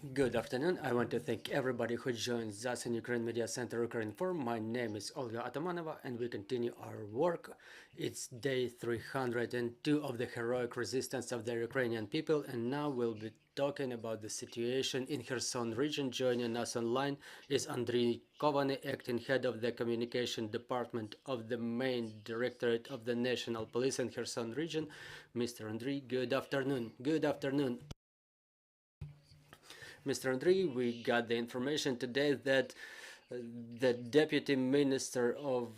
Good afternoon. I want to thank everybody who joins us in Ukraine Media Center Ukraine Forum. My name is Olga Atamanova and we continue our work. It's day 302 of the heroic resistance of the Ukrainian people, and now we'll be talking about the situation in Kherson region. Joining us online is Andriy Kovanyy, acting head of the communication department of the main Directorate of the National Police in Kherson region. Mr. Andriy, good afternoon. Good afternoon. Mr. Andriy, we got the information today that the Deputy Minister of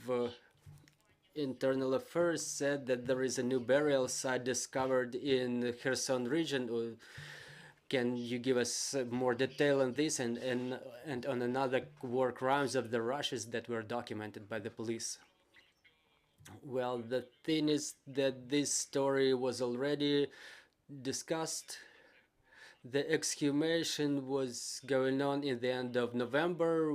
Internal Affairs said that there is a new burial site discovered in the Kherson region. Can you give us more detail on this and on another war crimes of the Russians that were documented by the police? Well, the thing is that this story was already discussed. The exhumation was going on in the end of November.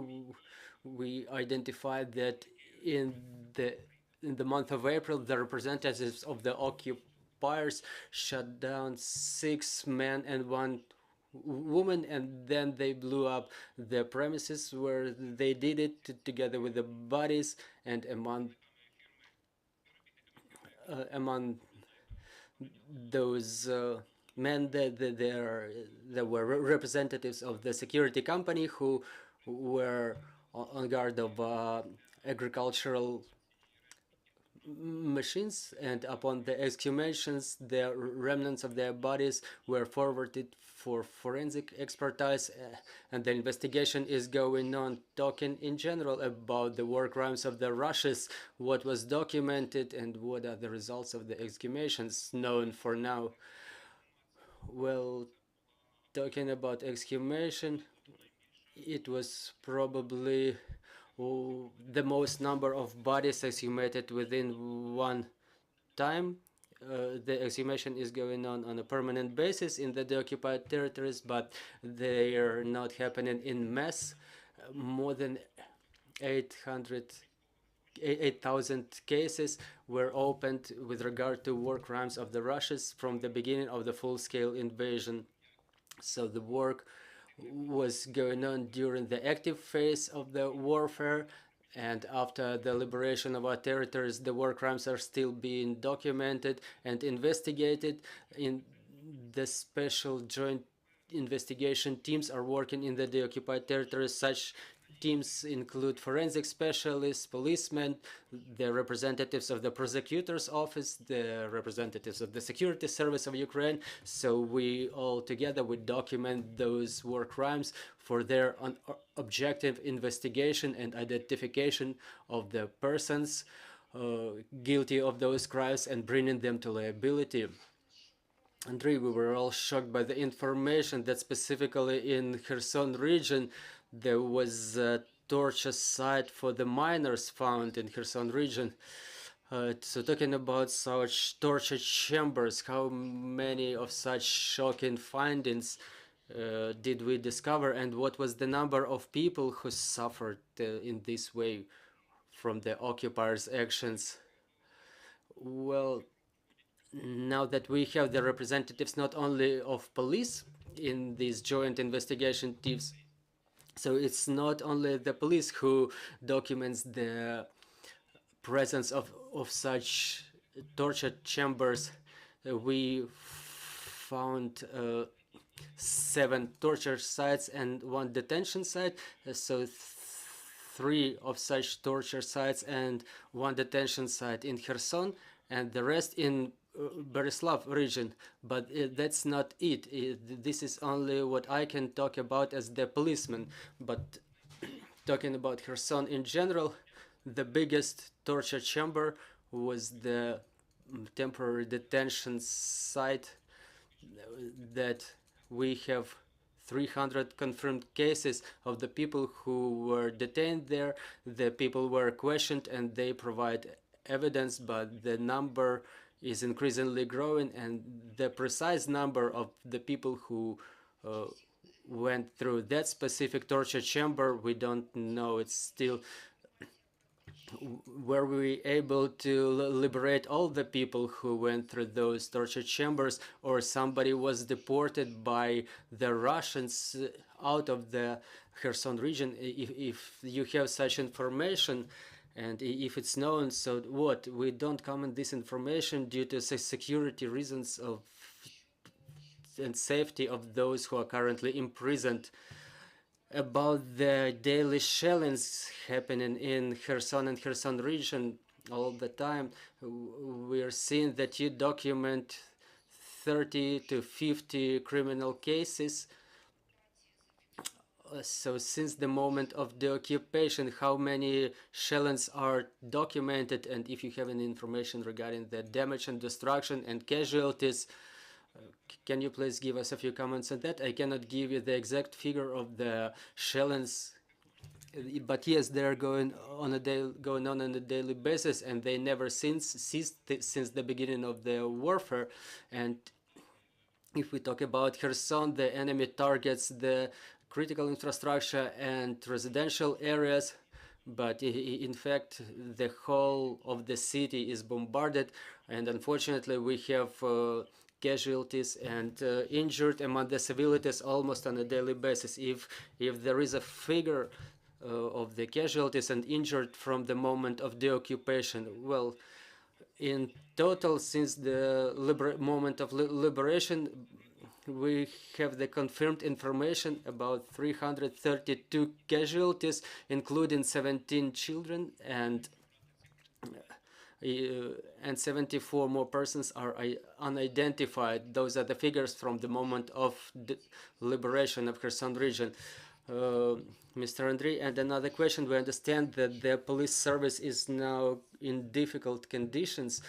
We identified that in the month of April, the representatives of the occupiers shut down 6 men and 1 woman, and then they blew up the premises where they did it together with the bodies. And among those men, there were representatives of the security company who were on guard of agricultural machines, and upon the exhumations, the remnants of their bodies were forwarded for forensic expertise, and the investigation is going on. Talking in general about the war crimes of the Russians, what was documented and what are the results of the exhumations known for now. Well, talking about exhumation, it was probably the most number of bodies exhumated within one time. The exhumation is going on a permanent basis in the occupied territories, but they are not happening in mass. More than 8,000 cases were opened with regard to war crimes of the Russians from the beginning of the full-scale invasion. So the work was going on during the active phase of the warfare, and after the liberation of our territories, the war crimes are still being documented and investigated. In the special joint investigation teams are working in the deoccupied territories. Such teams include forensic specialists, policemen, the representatives of the prosecutor's office, the representatives of the security service of Ukraine. So we all together would document those war crimes for their objective investigation and identification of the persons guilty of those crimes and bringing them to liability. Andriy, we were all shocked by the information that specifically in Kherson region there was a torture site for the miners found in Kherson region. So talking about such torture chambers, how many of such shocking findings did we discover, and what was the number of people who suffered in this way from the occupiers' actions? Well, now that we have the representatives not only of police in these joint investigation teams, so it's not only the police who documents the presence of such torture chambers. We found 7 torture sites and 1 detention site, so 3 of such torture sites and 1 detention site in Kherson, and the rest in Berislav region. But that's not it. This is only what I can talk about as the policeman. But talking about Kherson in general, the biggest torture chamber was the temporary detention site that we have 300 confirmed cases of the people who were detained there. The people were questioned and they provide evidence, but the number is increasingly growing, and the precise number of the people who went through that specific torture chamber, we don't know. It's still were we able to liberate all the people who went through those torture chambers, or somebody was deported by the Russians out of the Kherson region? If you have such information, and if it's known, so what? We don't comment this information due to security reasons of and safety of those who are currently imprisoned. About the daily shellings happening in Kherson and Kherson region all the time, we are seeing that you document 30 to 50 criminal cases. So since the moment of the occupation, how many shellings are documented, and if you have any information regarding the damage and destruction and casualties, can you please give us a few comments on that? I cannot give you the exact figure of the shellings, but yes, they're going on a daily basis, and they never ceased since the beginning of the warfare. And if we talk about Kherson, the enemy targets the critical infrastructure and residential areas, but in fact, the whole of the city is bombarded, and unfortunately, we have casualties and injured among the civilians almost on a daily basis. If there is a figure of the casualties and injured from the moment of the occupation, well, in total, since the moment of liberation, we have the confirmed information about 332 casualties, including 17 children, and 74 more persons are unidentified. Those are the figures from the moment of the liberation of Kherson region. Mr. Andriy, and another question. We understand that the police service is now in difficult conditions.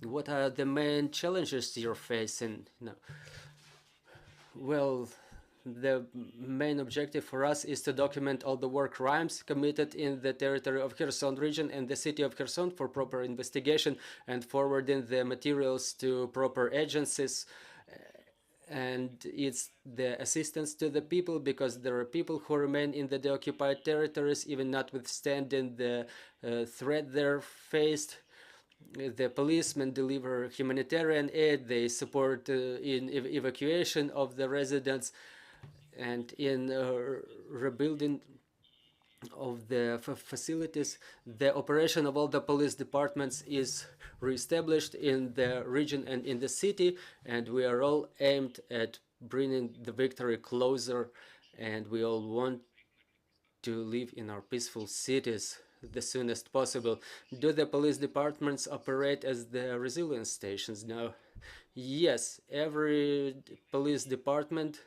What are the main challenges you're facing now? Well, the main objective for us is to document all the war crimes committed in the territory of Kherson region and the city of Kherson for proper investigation and forwarding the materials to proper agencies. And it's the assistance to the people, because there are people who remain in the occupied territories even notwithstanding the threat they're faced. The policemen deliver humanitarian aid, they support in evacuation of the residents and in rebuilding of the facilities. The operation of all the police departments is reestablished in the region and in the city, and we are all aimed at bringing the victory closer, and we all want to live in our peaceful cities the soonest possible. Do the police departments operate as the resilience stations now? Yes, every police department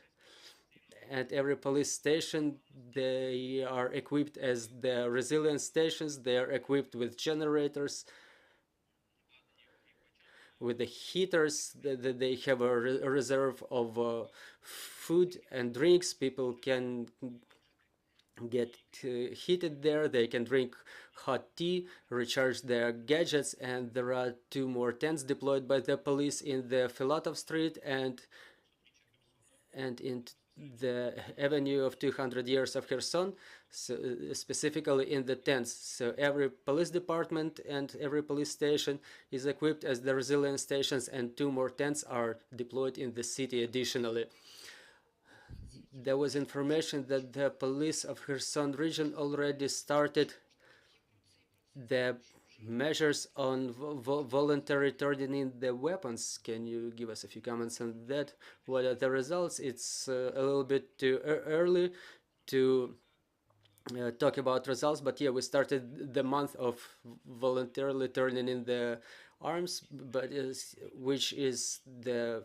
and every police station, they are equipped as the resilience stations. They are equipped with generators, with the heaters. They have a reserve of food and drinks. People can get heated there. They can drink hot tea, recharge their gadgets, and there are 2 more tents deployed by the police in the Filatov Street and in the avenue of 200 years of Kherson, so, specifically in the tents. So every police department and every police station is equipped as the resilience stations, and 2 more tents are deployed in the city additionally. There was information that the police of Kherson region already started the measures on voluntary turning in the weapons. Can you give us a few comments on that? What are the results? It's a little bit too early to talk about results, but yeah, we started the month of voluntarily turning in the arms, but which is the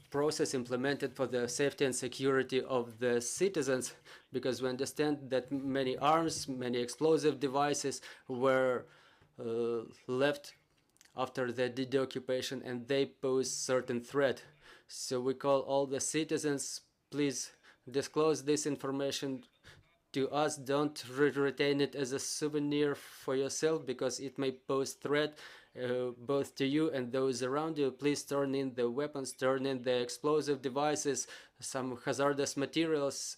process implemented for the safety and security of the citizens, because we understand that many arms, many explosive devices were left after the deoccupation, and they pose certain threat. So we call all the citizens, please disclose this information to us. Don't retain it as a souvenir for yourself, because it may pose threat both to you and those around you. Please turn in the weapons, turn in the explosive devices, some hazardous materials.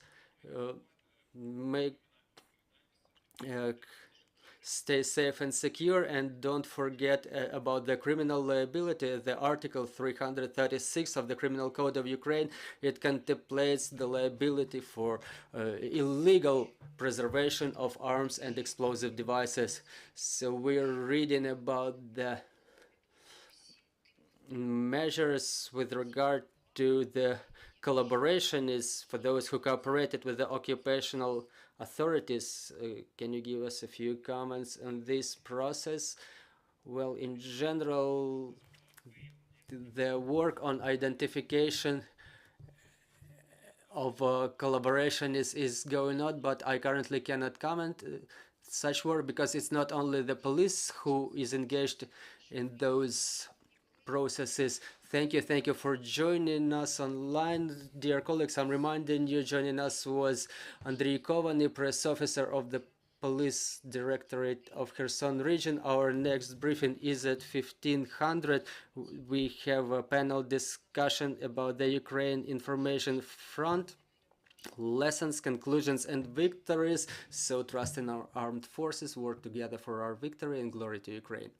Make uh, stay safe and secure, and don't forget about the criminal liability. The Article 336 of the Criminal Code of Ukraine, it contemplates the liability for illegal preservation of arms and explosive devices. So we're reading about the measures with regard to the collaboration is for those who cooperated with the occupational authorities. Can you give us a few comments on this process? Well, in general, the work on identification of collaboration is going on, but I currently cannot comment such work because it's not only the police who is engaged in those processes. Thank you for joining us online, dear colleagues. I'm reminding you, joining us was Andriy Kovanyy, press officer of the Police Directorate of Kherson region. Our next briefing is at 1500. We have a panel discussion about the Ukraine information front, lessons, conclusions, and victories. So trust in our armed forces, work together for our victory, and glory to Ukraine.